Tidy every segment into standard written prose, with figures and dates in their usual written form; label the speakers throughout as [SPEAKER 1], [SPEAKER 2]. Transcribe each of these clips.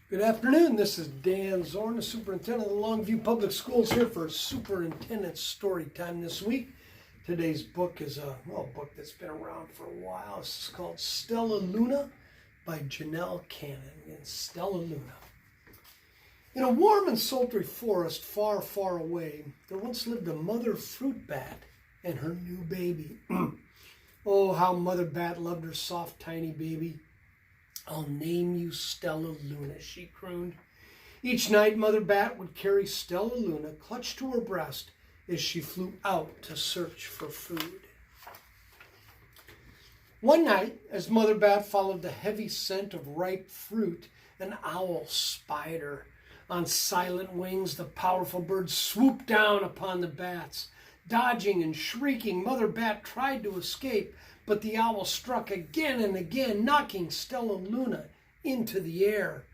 [SPEAKER 1] Good afternoon. This is Dan Zorn, the superintendent of the Longview Public Schools, here for Superintendent Story Time this week. Today's book is a book that's been around for a while. It's called Stellaluna by Janell and Stellaluna. In a warm and sultry forest far, far away, there once lived a mother fruit bat and her new baby. Oh, how Mother Bat loved her soft, tiny baby. "I'll name you Stellaluna," she crooned. Each night, Mother Bat would carry Stellaluna clutched to her breast as she flew out to search for food. One night, as Mother Bat followed the heavy scent of ripe fruit, an owl spied her. On silent wings, the powerful bird swooped down upon the bats. Dodging and shrieking, Mother Bat tried to escape, but the owl struck again and again, knocking Stellaluna into the air.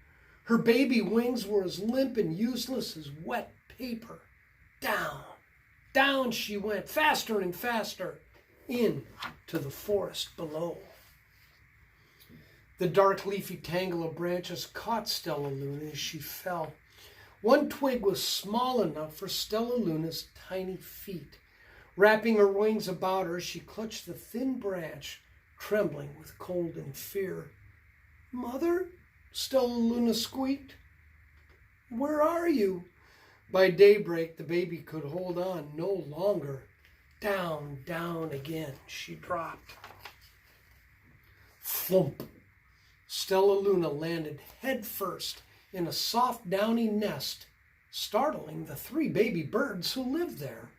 [SPEAKER 1] Her baby wings were as limp and useless as wet paper. Down, down she went, faster and faster, into the forest below. The dark leafy tangle of branches caught Stellaluna as she fell. One twig was small enough for Stellaluna's tiny feet. Wrapping her wings about her, she clutched the thin branch, trembling with cold and fear. "Mother," Stellaluna squeaked, "where are you?" By daybreak, the baby could hold on no longer. Down, down again she dropped. Thump! Stellaluna landed head first in a soft, downy nest, startling the three baby birds who lived there.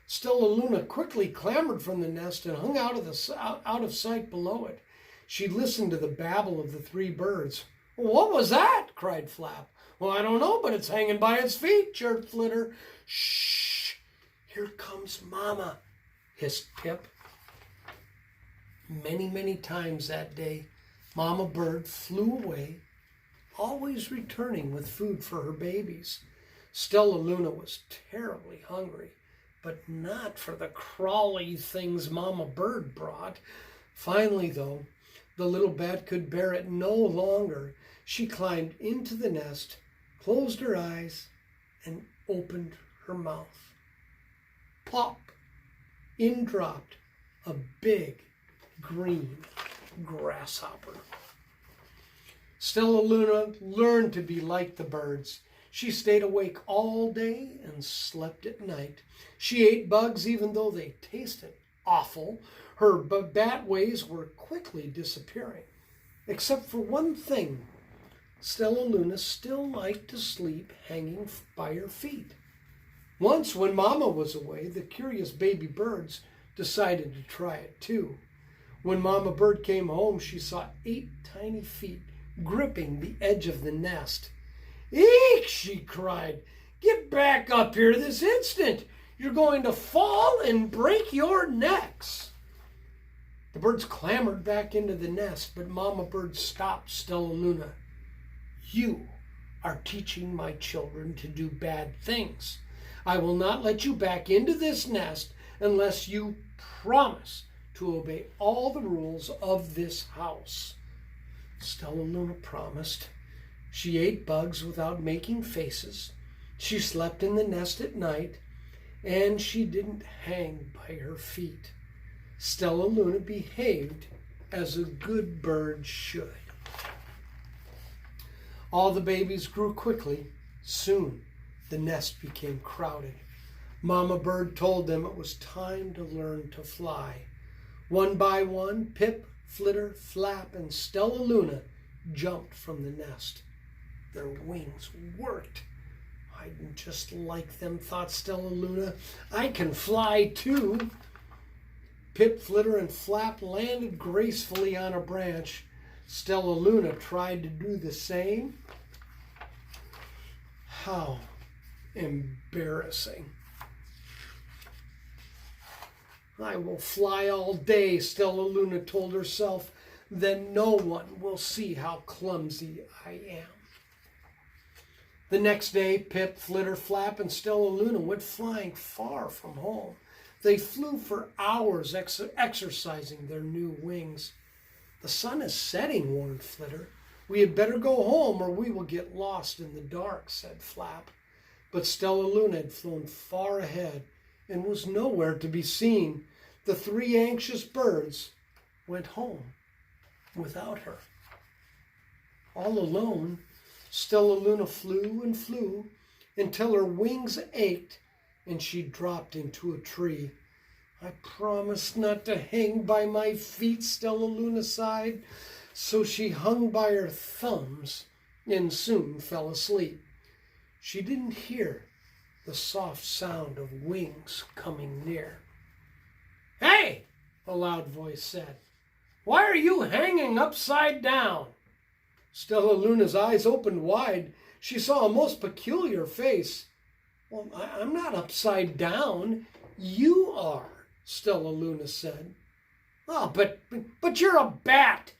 [SPEAKER 1] Stellaluna quickly clambered from the nest and hung out of sight below it. She listened to the babble of the three birds. "What was that?" cried Flap. "Well, I don't know, but it's hanging by its feet," chirped Flitter. "Shh! Here comes Mama," hissed Pip. Many, many times that day, Mama Bird flew away, always returning with food for her babies. Stellaluna was terribly hungry, but not for the crawly things Mama Bird brought. Finally, though, the little bat could bear it no longer. She climbed into the nest, closed her eyes, and opened her mouth. Plop! In dropped a big green grasshopper. Stellaluna learned to be like the birds. She stayed awake all day and slept at night. She ate bugs even though they tasted awful. Her bat ways were quickly disappearing. Except for one thing, Stellaluna still liked to sleep hanging by her feet. Once, when Mama was away, the curious baby birds decided to try it too. When Mama Bird came home, she saw 8 tiny feet gripping the edge of the nest. "Eek!" she cried. "Get back up here this instant! You're going to fall and break your necks!" The birds clambered back into the nest, but Mama Bird stopped Stellaluna. "You are teaching my children to do bad things. I will not let you back into this nest unless you promise to obey all the rules of this house." Stellaluna promised. She ate bugs without making faces. She slept in the nest at night, and she didn't hang by her feet. Stellaluna behaved as a good bird should. All the babies grew quickly. Soon, the nest became crowded. Mama Bird told them it was time to learn to fly. One by one, Pip, Flitter, Flap, and Stellaluna jumped from the nest. Their wings worked. "I'd just like them," thought Stellaluna. "I can fly too." Pip, Flitter, and Flap landed gracefully on a branch. Stellaluna tried to do the same. How embarrassing. "I will fly all day," Stellaluna told herself. "Then no one will see how clumsy I am." The next day, Pip, Flitter, Flap, and Stellaluna went flying far from home. They flew for hours, exercising their new wings. "The sun is setting," warned Flitter. We had better go home or we will get lost in the dark, said Flap. But Stellaluna had flown far ahead and was nowhere to be seen. The three anxious birds went home without her. All alone, Stellaluna flew and flew until her wings ached and she dropped into a tree. I promised not to hang by my feet, Stellaluna sighed. So she hung by her thumbs and soon fell asleep. She didn't hear the soft sound of wings coming near. "Hey!" a loud voice said. "Why are you hanging upside down?" Stellaluna's eyes opened wide. She saw a most peculiar face. "Well, I'm not upside down. You are," Stellaluna said. "Oh, but you're a bat.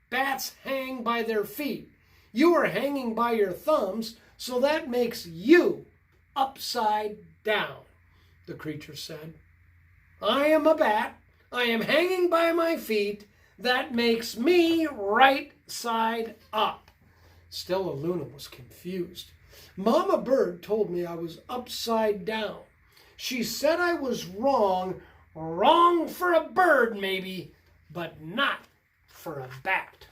[SPEAKER 1] Bats hang by their feet. You are hanging by your thumbs, so that makes you upside down," the creature said. "I am a bat. I am hanging by my feet. That makes me right side up." Stellaluna was confused. Mama Bird told me I was upside down. She said I was wrong for a bird maybe, but not for a bat.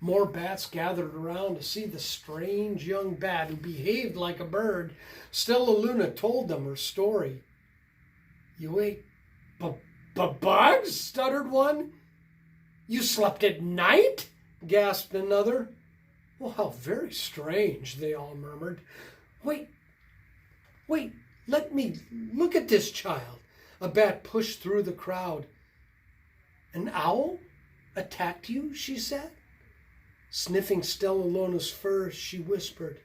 [SPEAKER 1] More bats gathered around to see the strange young bat who behaved like a bird. Stellaluna told them her story. "You ate bugs?" stuttered one. "You slept at night?" gasped another. "Well, how very strange," they all murmured. Wait, let me look at this child." A bat pushed through the crowd. "An owl attacked you?" she said. Sniffing Stellaluna's fur, she whispered,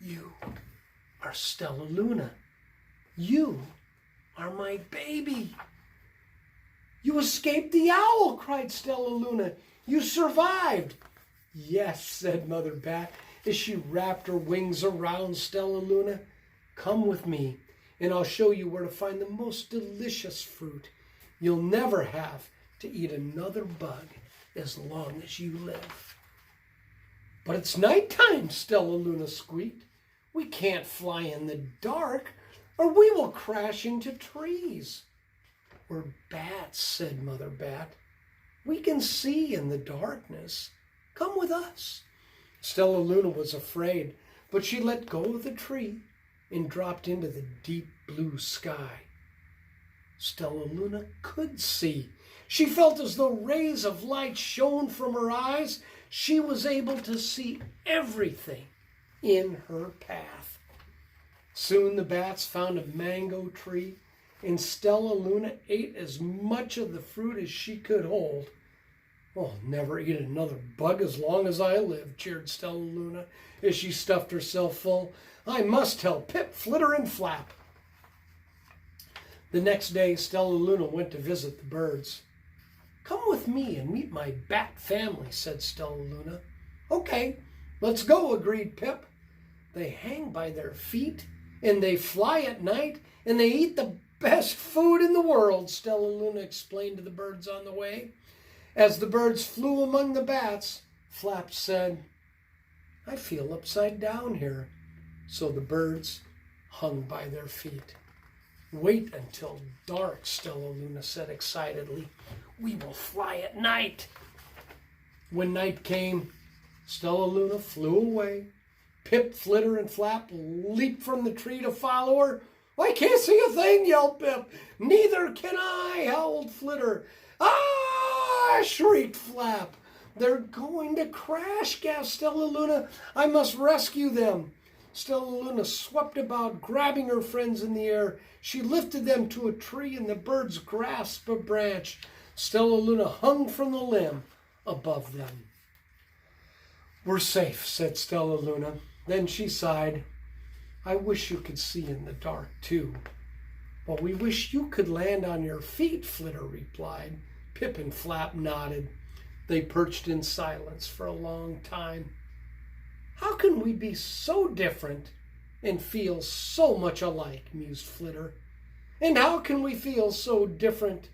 [SPEAKER 1] "You are Stellaluna. You are my baby." "You escaped the owl," cried Stellaluna. "You survived." "Yes," said Mother Bat as she wrapped her wings around Stellaluna. "Come with me, and I'll show you where to find the most delicious fruit. You'll never have to eat another bug as long as you live." "But it's nighttime," Stellaluna squeaked. "We can't fly in the dark, or we will crash into trees." "We're bats," said Mother Bat. "We can see in the darkness. Come with us." Stellaluna was afraid, but she let go of the tree and dropped into the deep blue sky. Stellaluna could see. She felt as though rays of light shone from her eyes. She was able to see everything in her path. Soon the bats found a mango tree, and Stellaluna ate as much of the fruit as she could hold. "I'll never eat another bug as long as I live," cheered Stellaluna as she stuffed herself full. "I must tell Pip, Flitter, and Flap." The next day, Stellaluna went to visit the birds. "Come with me and meet my bat family," said Stellaluna. "Okay, let's go," agreed Pip. "They hang by their feet, and they fly at night, and they eat the best food in the world," Stellaluna explained to the birds on the way. As the birds flew among the bats, Flap said, "I feel upside down here." So the birds hung by their feet. "Wait until dark," Stellaluna said excitedly. "We will fly at night." When night came, Stellaluna flew away. Pip, Flitter, and Flap leaped from the tree to follow her. "I can't see a thing," yelled Pip. "Neither can I," howled Flitter. "Ah!" shrieked Flap. "They're going to crash," gasped Stellaluna. "I must rescue them." Stellaluna swept about, grabbing her friends in the air. She lifted them to a tree, and the birds grasped a branch. Stellaluna hung from the limb above them. "We're safe," said Stellaluna. Then she sighed. "I wish you could see in the dark, too." "Well, we wish you could land on your feet," Flitter replied. Pip and Flap nodded. They perched in silence for a long time. "How can we be so different and feel so much alike?" mused Flitter. "And how can we feel so different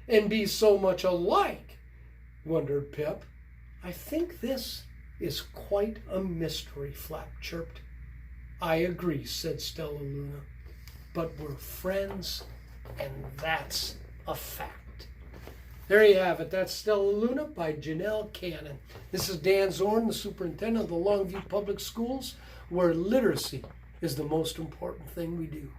[SPEAKER 1] and be so much alike?" wondered Pip. I think this is quite a mystery, Flap chirped. I agree, said Stellaluna, but we're friends, and that's a fact. There you have it. That's Stellaluna by Janell Cannon. This is Dan Zorn, the superintendent of the Longview Public Schools, where literacy is the most important thing we do.